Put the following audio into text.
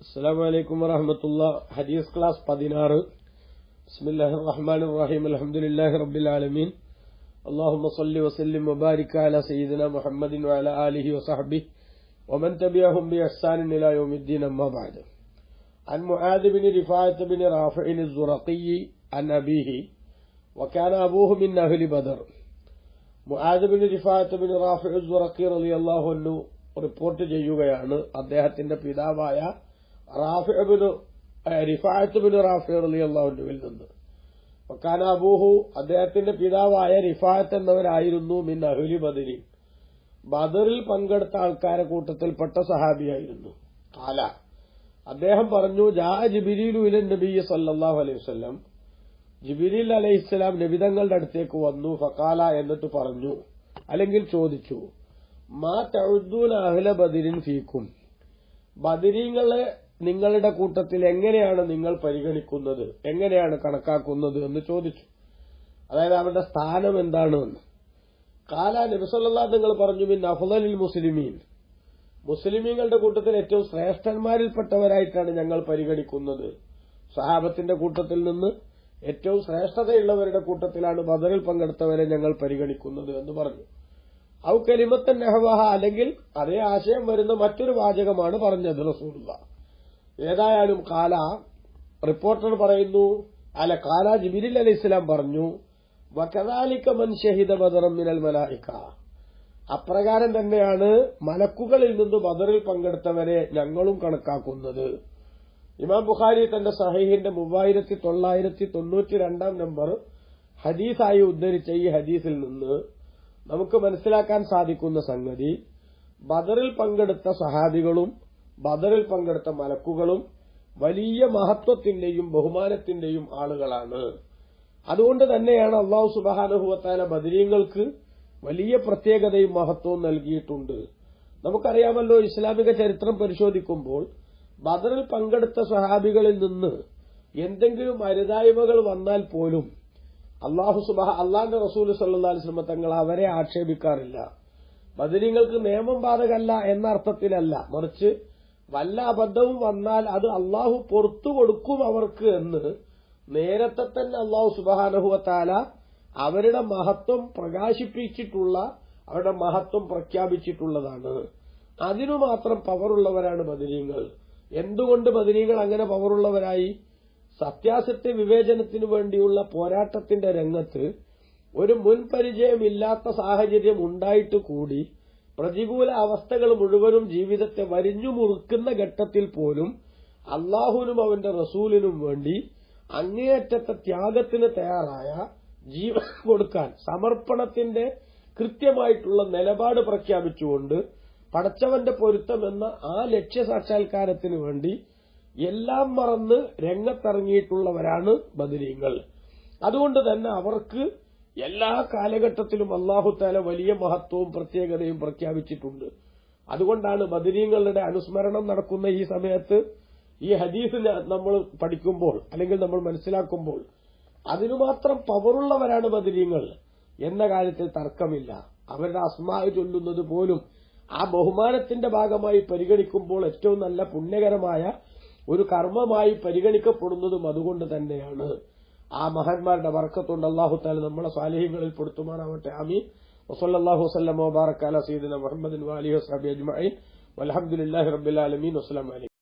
അസ്സലാമു അലൈക്കും വറഹ്മത്തുള്ളാഹി. ഹദീസ് ക്ലാസ് 16. ബിസ്മില്ലാഹിർ റഹ്മാനിർ റഹീം. അൽഹംദുലില്ലാഹി റബ്ബിൽ ആലമീൻ. അല്ലാഹുമ്മ സ്വല്ലി വസല്ലിം വബാരിക് അലാ സയ്യിദിനാ മുഹമ്മദിൻ വഅലാ ആലിഹി വസഹ്ബിഹി വമൻ തബിഅഹും ബിഇഹ്സാനിൻ ഇലാ യൗമിദ്ദീൻ. അമ്മാ ബഅദ്. അൻ മുആദ് ബിൻ റിഫാഅത്ത് ബിൻ റാഫിഇൻ അസ്-സുറഖി അൻ അബീഹി വകാന അബൂഹു മിൻ അഹ്ലി ബദർ. മുആദ് ബിൻ റിഫാഅത്ത് ബിൻ റാഫി അസ്-സുറഖി റളിയല്ലാഹു അൻഹു റിപ്പോർട്ട് ചെയ്യുകയാണ്, അദ്ദേഹത്തിന്റെ പിതാവായ റിഫാഅത്ത് ബിൻ റാഫി റളിയല്ലാഹു അൻഹുവിൽ നിന്ന്. വകാന അബൂഹു, അദ്ദേഹത്തിന്റെ പിതാവായ റിഫാഅത്ത് എന്നവരായിരുന്നു മിൻ അഹ്ലി ബദരി, ബദറിൽ പങ്കെടുത്ത ആൾക്കാരെ കൂട്ടത്തിൽപ്പെട്ട സഹാബിയായിരുന്നു. ഖാല, അദ്ദേഹം പറഞ്ഞു, ജാ ജിബ്രീലു ഇല നബി സല്ലല്ലാഹു അലൈഹി വസല്ലം, ജിബ്രീൽ അലൈഹിസ്സലാം നബിതങ്ങളുടെ അടുത്തേക്ക് വന്നു. ഫഖാല, എന്നിട്ട് പറഞ്ഞു, അല്ലെങ്കിൽ ചോദിച്ചു, മാ തഉദ്ദൂന അഹ്ല ബദരിൻ ഫീക്കും, ബദരീങ്ങളെ നിങ്ങളുടെ കൂട്ടത്തിൽ എങ്ങനെയാണ് നിങ്ങൾ പരിഗണിക്കുന്നത്, എങ്ങനെയാണ് കണക്കാക്കുന്നത് എന്ന് ചോദിച്ചു. അതായത് അവരുടെ സ്ഥാനം എന്താണെന്ന്. ഖാല, നബി സല്ലല്ലാഹു നിങ്ങൾ പറഞ്ഞു, മിൻ അഫ്ളലിൽ മുസ്ലിമീൻ, മുസ്ലിമീങ്ങളുടെ കൂട്ടത്തിൽ ഏറ്റവും ശ്രേഷ്ഠന്മാരിൽപ്പെട്ടവരായിട്ടാണ് ഞങ്ങൾ പരിഗണിക്കുന്നത്. സഹാബത്തിന്റെ കൂട്ടത്തിൽ നിന്ന് ഏറ്റവും ശ്രേഷ്ഠതയുള്ളവരുടെ കൂട്ടത്തിലാണ് ബദറിൽ പങ്കെടുത്തവരെ ഞങ്ങൾ പരിഗണിക്കുന്നത് എന്ന് പറഞ്ഞു. ഔ കലിമത്തൻ നഹ്വഹ, അല്ലെങ്കിൽ അതേ ആശയം വരുന്ന മറ്റൊരു വാചകമാണ് പറഞ്ഞത് റസൂലുള്ളാഹ്. ഏതായാലും ഖാല, റിപ്പോർട്ടർ പറയുന്നു, ഖാല ജിബ്രീൽ അലൈഹിസ്സലാം പറഞ്ഞു, വകദാലിക മൻ ഷഹിദ ബദറൻ മിനൽ മലായിക, അപ്രകാരം തന്നെയാണ് മലക്കുകളിൽ നിന്ന് ബദറിൽ പങ്കെടുത്തവരെ ഞങ്ങളും കണക്കാക്കുന്നത്. ഇമാം ബുഖാരി തന്റെ സഹീഹിന്റെ 3992 നമ്പർ ഹദീസായി ഉദ്ധരിച്ച ഈ ഹദീസിൽ നിന്ന് നമുക്ക് മനസ്സിലാക്കാൻ സാധിക്കുന്ന സംഗതി, ബദറിൽ പങ്കെടുത്ത സഹാബികളും ബദറിൽ പങ്കെടുത്ത മലക്കുകളും വലിയ മഹത്വത്തിന്റെയും ബഹുമാനത്തിന്റെയും ആളുകളാണ്. അതുകൊണ്ട് തന്നെയാണ് അല്ലാഹു സുബ്ഹാനഹു വ തആല ബദരീങ്ങൾക്ക് വലിയ പ്രത്യേകതയും മഹത്വവും നൽകിയിട്ടുണ്ട്. നമുക്കറിയാമല്ലോ, ഇസ്ലാമിക ചരിത്രം പരിശോധിക്കുമ്പോൾ ബദറിൽ പങ്കെടുത്ത സഹാബികളിൽ നിന്ന് എന്തെങ്കിലും അരുതായ്മകൾ വന്നാൽ പോലും അള്ളാഹുവിന്റെ റസൂൽ സല്ലല്ലാഹു അലൈഹി വസല്ലം തങ്ങൾ അവരെ ആക്ഷേപിക്കാറില്ല. ബദരീങ്ങൾക്ക് നിയമം ബാധകമല്ല എന്ന അർത്ഥത്തിലല്ല, മറിച്ച് വല്ല അബദ്ധവും വന്നാൽ അത് അള്ളാഹു പുറത്തു കൊടുക്കും അവർക്ക് എന്ന് നേരത്തെ തന്നെ അള്ളാഹു സുബ്ഹാനഹു വ തആല അവരുടെ മഹത്വം പ്രകാശിപ്പിച്ചിട്ടുള്ള, അവരുടെ മഹത്വം പ്രഖ്യാപിച്ചിട്ടുള്ളതാണ്. അതിനു മാത്രം പവറുള്ളവരാണ് ബദരീങ്ങൾ. എന്തുകൊണ്ട് ബദരീങ്ങൾ അങ്ങനെ പവറുള്ളവരായി? സത്യാസത്യ വിവേചനത്തിനു വേണ്ടിയുള്ള പോരാട്ടത്തിന്റെ രംഗത്ത് ഒരു മുൻപരിചയമില്ലാത്ത സാഹചര്യം ഉണ്ടായിട്ട് കൂടി പ്രതികൂല അവസ്ഥകൾ മുഴുവനും ജീവിതത്തെ വരിഞ്ഞു മുറുക്കുന്ന ഘട്ടത്തിൽ പോലും അള്ളാഹുവിനും അവന്റെ റസൂലിനും വേണ്ടി അങ്ങേയറ്റത്തെ ത്യാഗത്തിന് തയ്യാറായ, ജീവൻ കൊടുക്കാൻ സമർപ്പണത്തിന്റെ കൃത്യമായിട്ടുള്ള നിലപാട് പ്രഖ്യാപിച്ചുകൊണ്ട് പടച്ചവന്റെ പൊരുത്തം എന്ന ആ ലക്ഷ്യസാക്ഷാത്കാരത്തിന് വേണ്ടി എല്ലാം മറന്ന് രംഗത്തിറങ്ങിയിട്ടുള്ളവരാണ് ബദരീങ്ങൾ. അതുകൊണ്ട് തന്നെ അവർക്ക് എല്ലാ കാലഘട്ടത്തിലും അല്ലാഹു തആല വലിയ മഹത്വവും പ്രത്യേകതയും പ്രഖ്യാപിച്ചിട്ടുണ്ട്. അതുകൊണ്ടാണ് ബദരീങ്ങളുടെ അനുസ്മരണം നടക്കുന്ന ഈ സമയത്ത് ഈ ഹദീസ് നമ്മൾ പഠിക്കുമ്പോൾ അല്ലെങ്കിൽ നമ്മൾ മനസ്സിലാക്കുമ്പോൾ അതിനു മാത്രം പവറുള്ളവരാണ് ബദരീങ്ങൾ എന്ന കാര്യത്തിൽ തർക്കമില്ല. അവരുടെ അസ്മാ ചൊല്ലുന്നത് പോലും ആ ബഹുമാനത്തിന്റെ ഭാഗമായി പരിഗണിക്കുമ്പോൾ ഏറ്റവും നല്ല പുണ്യകരമായ ഒരു കർമ്മമായി പരിഗണിക്കപ്പെടുന്നതും അതുകൊണ്ട് തന്നെയാണ്. ആ മഹാന്മാരുടെ ബർക്കത്തുകൊണ്ട് അല്ലാഹു തആല നമ്മളെ സാലിഹീങ്ങളിൽ പെടുത്തുമാറാവട്ടെ. ആമീൻ. വസല്ലല്ലാഹു വസല്ലമ വബാറക അലാ സയ്യിദിനാ മുഹമ്മദിൻ വഅലിഹി വസഹ്ബിഹി അജ്മഈൻ. വൽഹംദുലില്ലാഹി റബ്ബിൽ ആലമീൻ. വസ്സലാമു അലൈക്കും.